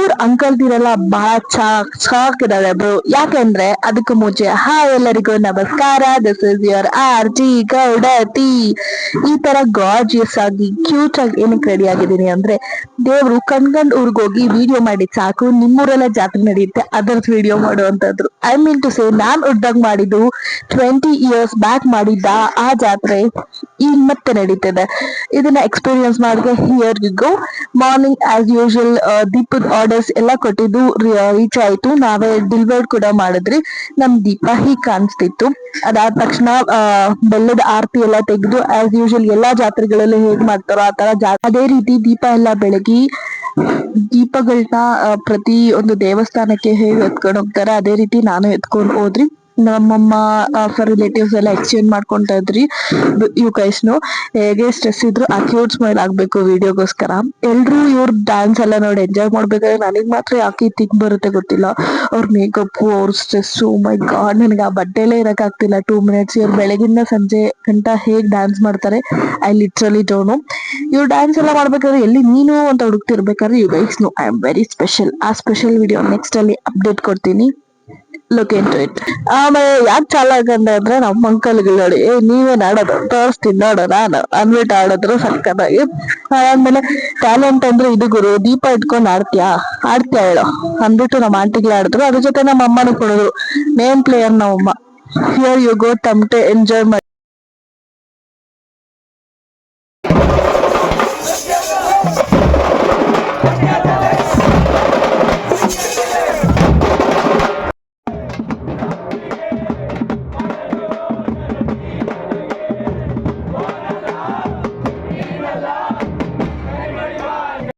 ಇವ್ರ ಅಂಕಲ್ದಿರೆಲ್ಲ ಬಹಳ ಚಾಕ್ ಇದಾವೆ ಬ್ರೋ. ಯಾಕೆಂದ್ರೆ ಅದಕ್ಕೂ ಮುಂಚೆ ಎಲ್ಲರಿಗೂ ನಮಸ್ಕಾರ. This is your RG ಗೌಡತಿ. ಈ ತರ ಗಾರ್ಜಿಯಸ್ ಆಗಿ ಕ್ಯೂಟ್ ಆಗಿ ಏನಕ್ಕೆ ರೆಡಿ ಆಗಿದ್ದೀನಿ ಅಂದ್ರೆ, ದೇವ್ರು ಕಣ್ಗಂಡ್ ಊರ್ಗೋಗಿ ವಿಡಿಯೋ ಮಾಡಿ ಸಾಕು, ನಿಮ್ಮೂರೆಲ್ಲ ಜಾತ್ರೆ ನಡೆಯುತ್ತೆ ಅದರದ್ದು ವಿಡಿಯೋ ಮಾಡುವಂತದ್ರು. ಐ ಮೀನ್ ಟು ಸೇ ನಾನ್ ಉಡ್ದಾಗ ಮಾಡಿದ್ದು 20 years ಬ್ಯಾಕ್ ಮಾಡಿದ್ದ ಆ ಜಾತ್ರೆ ಈಗ ಮತ್ತೆ ನಡೀತಿದೆ. ಇದನ್ನ ಎಕ್ಸ್ಪೀರಿಯನ್ಸ್ ಮಾಡಿದ್ರೆ here you go. Morning as usual ದೀಪದ ಆರ್ಡರ್ಸ್ ಎಲ್ಲ ಕೊಟ್ಟಿದ್ದು ರೀಚ್ ಆಯ್ತು. ನಾವೇ ಡೆಲಿವರ್ಡ್ ಕೂಡ ಮಾಡಿದ್ರಿ. ನಮ್ ದೀಪ ಹೀಗ್ ಕಾಣಿಸ್ತಿತ್ತು. ಅದಾದ ತಕ್ಷಣ ಬೆಲ್ಲದ ಆರತಿ ಎಲ್ಲ ತೆಗೆದು ಆಸ್ ಯೂಶುವಲ್ ಎಲ್ಲಾ ಜಾತ್ರೆಗಳಲ್ಲಿ ಹೇಗ್ ಮಾಡ್ತಾರೋ ಆ ತರ ಅದೇ ರೀತಿ ದೀಪ ಎಲ್ಲ ಬೆಳಗಿ ದೀಪಗಳನ್ನ ಪ್ರತಿ ಒಂದು ದೇವಸ್ಥಾನಕ್ಕೆ ಹೇಗೆ ಎತ್ಕೊಂಡು ಹೋಗ್ತಾರೆ ಅದೇ ರೀತಿ ನಾನು ಎತ್ಕೊಂಡು ಹೋದ್ರಿ. ನಮ್ಮಮ್ಮ ರಿಲೇಟಿವ್ಸ್ ಎಲ್ಲ ಎಕ್ಸ್ಚೇಂಜ್ ಮಾಡ್ಕೊಂತ ಇದ್ರಿ. ಇವ್ ಕೈಸ್ನು ಹೇಗೆ ಸ್ಟ್ರೆಸ್ ಇದ್ರು ಆ ಕ್ಯೂಟ್ ಸ್ಮೈಲ್ ಆಗ್ಬೇಕು ವಿಡಿಯೋಗೋಸ್ಕರ. ಎಲ್ರು ಇವ್ರ ಡ್ಯಾನ್ಸ್ ಎಲ್ಲ ನೋಡಿ ಎಂಜಾಯ್ ಮಾಡ್ಬೇಕಾದ್ರೆ ನನಗ್ ಮಾತ್ರ ಯಾಕೆ ತಿಕ್ ಬರುತ್ತೆ ಗೊತ್ತಿಲ್ಲ. ಅವ್ರ ಮೇಕಪ್, ಅವ್ರ ಸ್ಟ್ರೆಸ್ಸು, ಮೈ ಗಾಡ್ ನನಗೆ ಆ ಬಟ್ಟೆಲ್ಲೇ ಇರಕ್ ಆಗ್ತಿಲ್ಲ 2 minutes. ಇವ್ರು ಬೆಳಗಿಂದ ಸಂಜೆ ಗಂಟ ಹೇಗ್ ಡ್ಯಾನ್ಸ್ ಮಾಡ್ತಾರೆ ಐ ಲಿಟ್ರಲಿ ಡೋಂಟ್ ನೋ. ಇವ್ರು ಡ್ಯಾನ್ಸ್ ಎಲ್ಲ ಮಾಡ್ಬೇಕಾದ್ರೆ ಎಲ್ಲಿ ನೀನು ಅಂತ ಹುಡುಕ್ತಿರ್ಬೇಕಾದ್ರೆ you guys know I am very special. ಆ ಸ್ಪೆಷಲ್ ವಿಡಿಯೋ ನೆಕ್ಸ್ಟ್ ಅಲ್ಲಿ ಅಪ್ಡೇಟ್ ಕೊಡ್ತೀನಿ. Look into it. ಆಮೇಲೆ ಯಾಕೆ ಚಾಲಾಗಂದೆ ಅಂದ್ರೆ ನಮ್ಮ ಅಂಕಲ್ಗಳು ನೋಡಿ ನೀವೇನ್ ಆಡೋದು ತೋರಿಸ್ತೀನಿ ನೋಡು ನಾನು ಅನ್ಬಿಟ್ಟು ಆಡಿದ್ರು ಸಕ್ಕತ್ತಾಗಿ. ಅದಾದ್ಮೇಲೆ ಟ್ಯಾಲೆಂಟ್ ಅಂದ್ರೆ ಇದು ಗುರು, ದೀಪ ಇಟ್ಕೊಂಡು ಆಡ್ತೀಯಾ ಹೇಳು ಅಂದ್ಬಿಟ್ಟು ನಮ್ಮ ಆಂಟಿಗಳು ಆಡಿದ್ರು. ಅದ್ರ ಜೊತೆ ನಮ್ಮ ಅಮ್ಮನೂ ಕೊಡೋದು ಮೇನ್ ಪ್ಲೇಯರ್ ನಮ್ಮಮ್ಮ. ಹಿಯರ್ ಯು ಗೋ ತಮಟೆ ಎಂಜಾಯ್ ಮಾಡಿ.